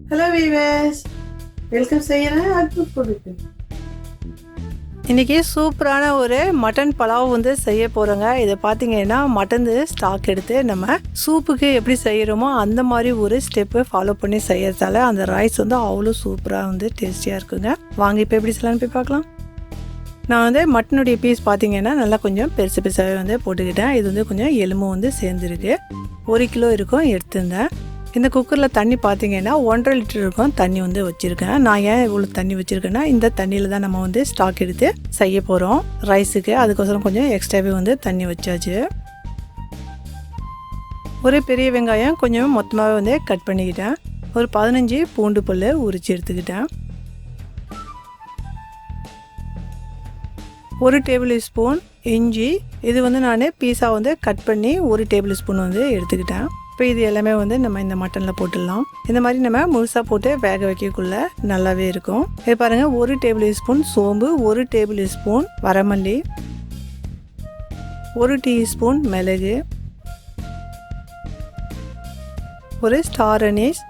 Hello viewers, welcome செய்கிறேன் அக்மல் ஃபுட்டுக்கு. இன்றைக்கி சூப்பரான ஒரு மட்டன் பலாவ் வந்து செய்ய போகிறோங்க. இதை பார்த்தீங்கன்னா மட்டன் ஸ்டாக் எடுத்து நம்ம சூப்புக்கு எப்படி செய்கிறோமோ அந்த மாதிரி ஒரு ஸ்டெப்பு ஃபாலோ பண்ணி செய்யறதால அந்த ரைஸ் வந்து அவ்வளோ சூப்பராக வந்து டேஸ்டியாக இருக்குங்க. வாங்க இப்போ எப்படி செய்யலான்னு போய் பார்க்கலாம். நான் வந்து மட்டனுடைய பீஸ் பார்த்தீங்கன்னா நல்லா கொஞ்சம் பெருசு பெருசாகவே வந்து போட்டுக்கிட்டேன். இது வந்து கொஞ்சம் எலும்பு வந்து சேர்ந்துருக்கு. 1 கிலோ இருக்கும் எடுத்திருந்தேன். இந்த குக்கரில் தண்ணி பார்த்தீங்கன்னா 1.5 லிட்டர் இருக்கும் தண்ணி வந்து வச்சுருக்கேன். நான் ஏன் இவ்வளோ தண்ணி வச்சுருக்கேன்னா இந்த தண்ணியில் தான் நம்ம வந்து ஸ்டாக் எடுத்து செய்ய போகிறோம் ரைஸுக்கு. அதுக்கோசரம் கொஞ்சம் எக்ஸ்ட்ராவே வந்து தண்ணி வச்சாச்சு. ஒரு பெரிய வெங்காயம் கொஞ்சம் மொத்தமாகவே வந்து கட் பண்ணிக்கிட்டேன். ஒரு 15 பூண்டு பல் உரித்து எடுத்துக்கிட்டேன். 1 டேபிள் ஸ்பூன் இஞ்சி, இது வந்து நான் பீஸா வந்து கட் பண்ணி 1 டேபிள் ஸ்பூன் வந்து எடுத்துக்கிட்டேன். இப்போ இது எல்லாமே வந்து நம்ம இந்த மட்டனில் போட்டுடலாம். இந்த மாதிரி நம்ம முழுசாக போட்டு வேக வைக்கக்குள்ள நல்லாவே இருக்கும். இது பாருங்கள், 1 டேபிள் ஸ்பூன் சோம்பு, 1 டேபிள் ஸ்பூன் வரமல்லி, 1 டீஸ்பூன் மிளகு, 1 ஸ்டார் அனீஸ்.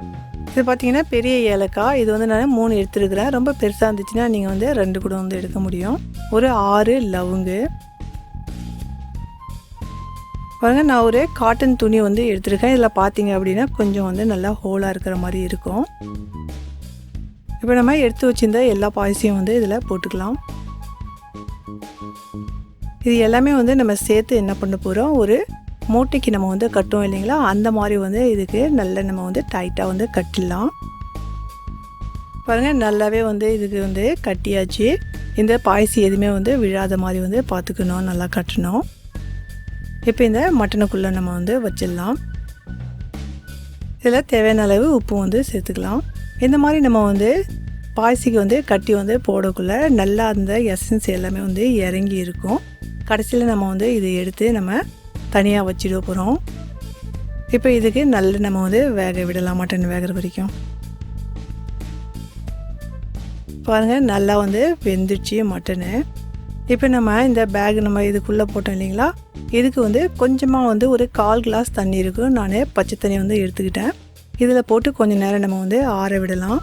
இது பார்த்தீங்கன்னா பெரிய ஏலக்காய், இது வந்து நான் 3 எடுத்துருக்கிறேன். ரொம்ப பெருசாக இருந்துச்சுன்னா நீங்கள் வந்து 2 கூட வந்து எடுக்க முடியும். ஒரு 6 லவங்கு. பாருங்க, நான் ஒரு காட்டன் துணி வந்து எடுத்துருக்கேன். இதில் பார்த்தீங்க அப்படின்னா கொஞ்சம் வந்து நல்லா ஹோலாக இருக்கிற மாதிரி இருக்கும். இப்போ நம்ம எடுத்து வச்சிருந்த எல்லா பாயசையும் வந்து இதில் போட்டுக்கலாம். இது எல்லாமே வந்து நம்ம சேர்த்து என்ன பண்ண போகிறோம், ஒரு மூட்டைக்கு நம்ம வந்து கட்டுவோம் இல்லைங்களா, அந்த மாதிரி வந்து இதுக்கு நல்லா நம்ம வந்து டைட்டாக வந்து கட்டிடலாம். பாருங்கள், நல்லாவே வந்து இதுக்கு வந்து கட்டியாச்சு. இந்த பாயசம் எதுவுமே வந்து விழாத மாதிரி வந்து பார்த்துக்கணும், நல்லா கட்டணும். இப்போ இந்த மட்டனுக்குள்ளே நம்ம வந்து வச்சிடலாம். இதில் தேவையான அளவு உப்பு வந்து சேர்த்துக்கலாம். இந்த மாதிரி நம்ம வந்து பாயசிக்கு வந்து கட்டி வந்து போடக்குள்ளே நல்லா அந்த எசன்ஸ் எல்லாமே வந்து இறங்கி இருக்கும். கடைசியில் நம்ம வந்து இதை எடுத்து நம்ம தனியாக வச்சிட போகிறோம். இப்போ இதுக்கு நல்லா நம்ம வந்து வேக விடலாம், மட்டன் வேகிற வரைக்கும். பாருங்கள், நல்லா வந்து வெந்துடுச்சு மட்டனு. இப்போ நம்ம இந்த பேக் நம்ம இதுக்குள்ளே போட்டோம் இல்லைங்களா, இதுக்கு வந்து கொஞ்சமாக வந்து ஒரு 1/4 கிளாஸ் தண்ணி இருக்கும். நான் பச்சை தண்ணி வந்து எடுத்துக்கிட்டேன். இதில் போட்டு கொஞ்சம் நேரம் நம்ம வந்து ஆற விடலாம்.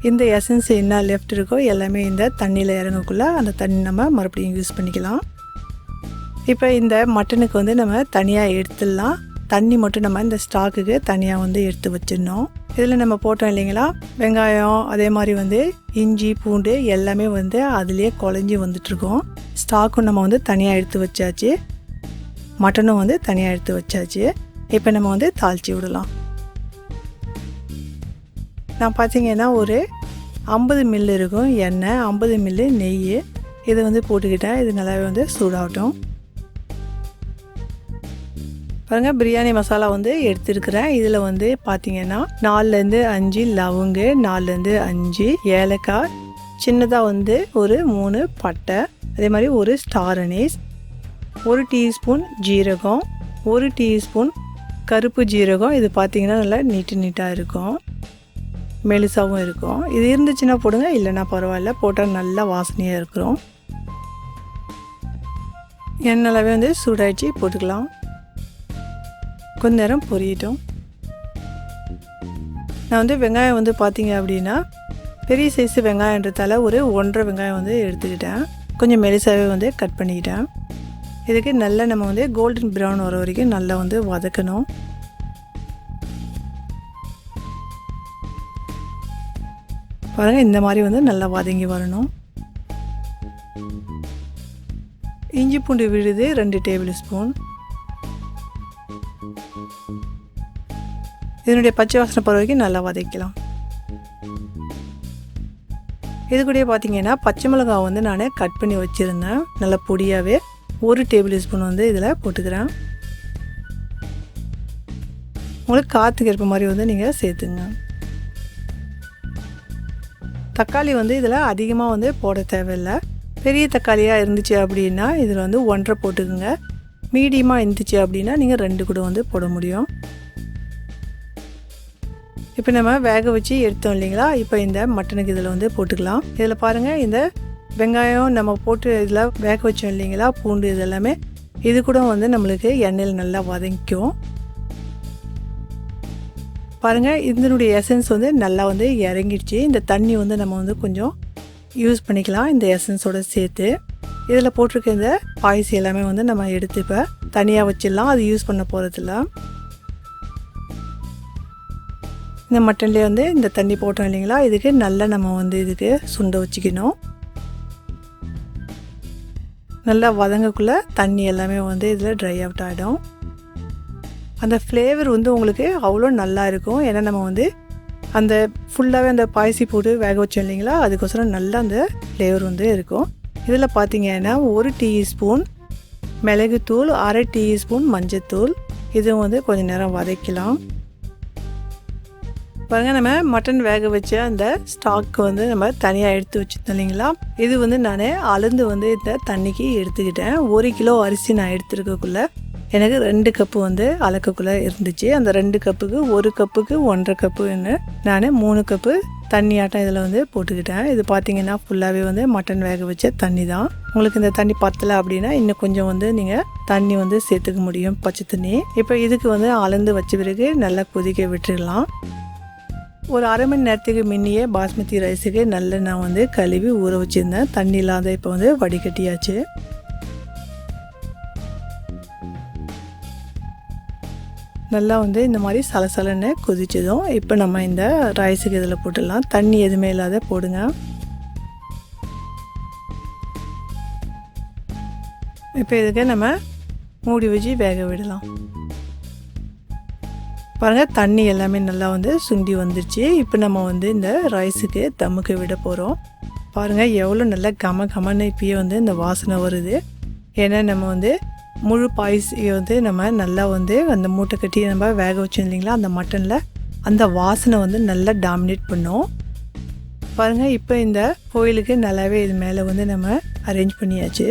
இந்த எசன்ஸ் என்ன லெஃப்ட் இருக்கோ எல்லாமே இந்த தண்ணியில் இறங்கக்குள்ளே அந்த தண்ணி நம்ம மறுபடியும் யூஸ் பண்ணிக்கலாம். இப்போ இந்த மட்டனுக்கு வந்து நம்ம தனியாக எடுத்துடலாம். தண்ணி மட்டும் நம்ம இந்த ஸ்டாக்குக்கு தனியாக வந்து எடுத்து வச்சிடணும். இதில் நம்ம போட்டோம் இல்லைங்களா, வெங்காயம், அதே மாதிரி வந்து இஞ்சி பூண்டு எல்லாமே வந்து அதுலேயே குழஞ்சி வந்துட்டுருக்கோம். ஸ்டாக்கும் நம்ம வந்து தனியாக எடுத்து வச்சாச்சு, மட்டனும் வந்து தனியாக எடுத்து வச்சாச்சு. இப்போ நம்ம வந்து தாளித்து விடலாம். நான் பார்த்தீங்கன்னா ஒரு 50 மில்லி இருக்கும் எண்ணெய், 50 மில்லி நெய், இதை வந்து போட்டுக்கிட்டேன். இது நல்லாவே வந்து சூடாகட்டும். பாருங்கள், பிரியாணி மசாலா வந்து எடுத்துருக்கிறேன். இதில் வந்து பார்த்தீங்கன்னா 4லேருந்து 5 லவங்கு, 4லேருந்து 5 ஏலக்காய், சின்னதாக வந்து ஒரு 3 பட்டை, அதே மாதிரி ஒரு ஸ்டார் அனீஸ், 1 டீஸ்பூன் ஜீரகம், 1 டீஸ்பூன் கருப்பு ஜீரகம். இது பார்த்தீங்கன்னா நல்லா நீட்டாக இருக்கும், மெலிசாகவும் இருக்கும். இது இருந்துச்சுன்னா போடுங்க, இல்லைன்னா பரவாயில்ல, போட்டால் நல்லா வாசனையாக இருக்கிறோம். எண்ணெய்லாவே வந்து சூடாயிடுச்சு, போட்டுக்கலாம். கொஞ்ச நேரம் பொரியட்டும். நான் வந்து வெங்காயம் வந்து பார்த்தீங்க அப்படின்னா பெரிய சைஸு வெங்காயன்றதால ஒரு 1.5 வெங்காயம் வந்து எடுத்துக்கிட்டேன். கொஞ்சம் மெலிசாவே வந்து கட் பண்ணிக்கிட்டேன். இதுக்கு நல்லா நம்ம வந்து கோல்டன் ப்ரௌன் வர வரைக்கும் நல்லா வந்து வதக்கணும். பாருங்கள், இந்த மாதிரி வந்து நல்லா வதங்கி வரணும். இஞ்சி பூண்டு விழுது 2 டேபிள் ஸ்பூன். இதனுடைய பச்சை வாசனை போகிற வரைக்கும் நல்லா வதக்கலாம். இது கூட பார்த்தீங்கன்னா பச்சை மிளகாய் வந்து நான் கட் பண்ணி வச்சுருந்தேன் நல்லா பொடியாகவே. 1 டேபிள் ஸ்பூன் வந்து இதில் போட்டுக்கிறேன். உங்களுக்கு காற்றுக்கு ஏற்ப மாதிரி வந்து நீங்கள் சேர்த்துங்க. தக்காளி வந்து இதில் அதிகமாக வந்து போட தேவையில்லை. பெரிய தக்காளியாக இருந்துச்சு அப்படின்னா இதில் வந்து 1.5 போட்டுக்குங்க. மீடியமாக இருந்துச்சு அப்படின்னா நீங்கள் 2 கூட வந்து போட முடியும். இப்போ நம்ம வேக வச்சு எடுத்தோம் இல்லைங்களா, இப்போ இந்த மட்டனுக்கு இதில் வந்து போட்டுக்கலாம். இதில் பாருங்கள், இந்த வெங்காயம் நம்ம போட்டு இதில் வேக வச்சோம் இல்லைங்களா, பூண்டு இதெல்லாமே இது கூட வந்து நம்மளுக்கு எண்ணெயில் நல்லா வதங்கிக்கும். பாருங்கள், இதனுடைய எசன்ஸ் வந்து நல்லா வந்து இறங்கிடுச்சு. இந்த தண்ணி வந்து நம்ம வந்து கொஞ்சம் யூஸ் பண்ணிக்கலாம் இந்த எசன்ஸோடு சேர்த்து. இதில் போட்டிருக்க இந்த பாயசம் எல்லாமே வந்து நம்ம எடுத்து இப்போ தனியாக வச்சிடலாம். அது யூஸ் பண்ண போகிறதில்ல. இந்த மட்டன்லேயே வந்து இந்த தண்ணி போட்டோம் இல்லைங்களா, இதுக்கு நல்லா நம்ம வந்து இதுக்கு சுண்ட வச்சுக்கணும். நல்லா வதங்கக்குள்ளே தண்ணி எல்லாமே வந்து இதில் ட்ரை அவுட் ஆகிடும். அந்த ஃப்ளேவர் வந்து உங்களுக்கு அவ்வளோ நல்லா இருக்கும். ஏன்னா நம்ம வந்து அந்த ஃபுல்லாகவே அந்த பாயசி போட்டு வேக வச்சோம் இல்லைங்களா, அதுக்கோசரம் நல்லா அந்த ஃப்ளேவர் வந்து இருக்கும். இதில் பார்த்தீங்கன்னா 1 டீஸ்பூன் மிளகுத்தூள், 1/2 டீஸ்பூன் மஞ்சத்தூள், இதுவும் வந்து கொஞ்சம் நேரம் வதக்கலாம். பாருங்கள், நம்ம மட்டன் வேக வச்ச அந்த ஸ்டாக் வந்து நம்ம தனியாக எடுத்து வச்சுருந்தோம் இல்லைங்களா, இது வந்து நான் அளந்து வந்து இந்த தண்ணிக்கு எடுத்துக்கிட்டேன். 1 கிலோ அரிசி நான் எடுத்துருக்கக்குள்ளே எனக்கு 2 கப்பு வந்து அளக்கக்குள்ளே இருந்துச்சு. அந்த 2 கப்புக்கு 1 கப்புக்கு 1.5 கப்புன்னு நான் 3 கப்பு தண்ணி ஆட்டம் இதில் வந்து போட்டுக்கிட்டேன். இது பார்த்திங்கன்னா ஃபுல்லாகவே வந்து மட்டன் வேக வச்ச தண்ணி தான். உங்களுக்கு இந்த தண்ணி பத்தலை அப்படின்னா இன்னும் கொஞ்சம் வந்து நீங்கள் தண்ணி வந்து சேர்த்துக்க முடியும், பச்சை தண்ணி. இப்போ இதுக்கு வந்து அளந்து வச்ச பிறகு நல்லா கொதிக்க விட்டுடலாம். ஒரு 1/2 மணி நேரத்துக்கு முன்னையே பாஸ்மதி ரைஸுக்கு நல்லா நான் வந்து கழுவி ஊற வச்சுருந்தேன். தண்ணி இல்லாத இப்போ வந்து வடிகட்டியாச்சு. நல்லா வந்து இந்த மாதிரி சலசலன்னு கொதிச்சதும் இப்போ நம்ம இந்த ரைஸுக்கு இதில் போட்டுடலாம். தண்ணி எதுவுமே இல்லாத போடுங்க. இப்போ இதுக்கு நம்ம மூடி வச்சு வேக விடலாம். பாருங்கள், தண்ணி எல்லாமே நல்லா வந்து சுண்டி வந்துருச்சு. இப்போ நம்ம வந்து இந்த ரைஸுக்கு தம்முக்கு விட போகிறோம். பாருங்கள், எவ்வளோ நல்லா கமன்னு இப்பயே வந்து இந்த வாசனை வருது. ஏன்னா நம்ம வந்து முழு பாயசியை வந்து நம்ம நல்லா வந்து அந்த மூட்டை கட்டி நம்ம வேக வச்சோம் இல்லைங்களா, அந்த மட்டனில் அந்த வாசனை வந்து நல்லா டாமினேட் பண்ணும். பாருங்கள், இப்போ இந்த கோயிலுக்கு நல்லாவே இது மேலே வந்து நம்ம அரேஞ்ச் பண்ணியாச்சு.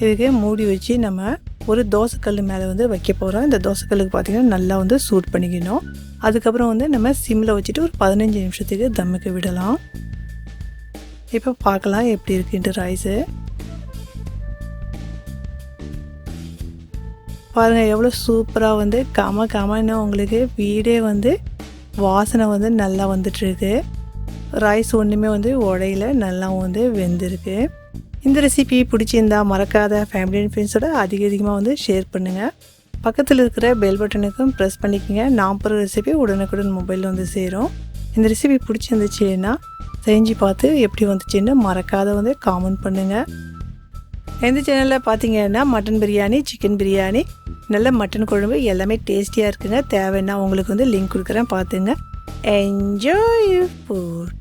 இதுக்கு மூடி வச்சு நம்ம ஒரு தோசைக்கல் மேலே வந்து வைக்க போகிறோம். இந்த தோசைக்கல்லுக்கு பார்த்திங்கன்னா நல்லா வந்து சூட் பண்ணிக்கணும். அதுக்கப்புறம் வந்து நம்ம சிம்மில் வச்சுட்டு ஒரு 15 நிமிஷத்துக்கு தம்முக்கு விடலாம். இப்போ பார்க்கலாம் எப்படி இருக்குன்ட்டு ரைஸு. பாருங்கள், எவ்வளோ சூப்பராக வந்து கமன்னு உங்களுக்கு வீடே வந்து வாசனை வந்து நல்லா வந்துட்டுருக்கு. ரைஸ் ஒன்றுமே வந்து உடையில நல்லா வந்து வெந்திருக்கு. இந்த ரெசிபி பிடிச்சிருந்தா மறக்காத ஃபேமிலி அண்ட் ஃப்ரெண்ட்ஸோட அதிகமாக வந்து ஷேர் பண்ணுங்கள். பக்கத்தில் இருக்கிற பெல் பட்டனுக்கும் ப்ரெஸ் பண்ணிக்கோங்க. நான் போகிற ரெசிபி உடனுக்குடன் மொபைலில் வந்து சேரும். இந்த ரெசிபி பிடிச்சிருந்துச்சுன்னா செஞ்சு பார்த்து எப்படி வந்துச்சுன்னு மறக்காத வந்து காமெண்ட் பண்ணுங்கள். எந்த சேனலில் பார்த்தீங்கன்னா மட்டன் பிரியாணி, சிக்கன் பிரியாணி, நல்ல மட்டன் குழம்பு எல்லாமே டேஸ்டியாக இருக்குங்க. தேவைன்னா உங்களுக்கு வந்து லிங்க் கொடுக்குறேன், பார்த்துங்க. Enjoy food.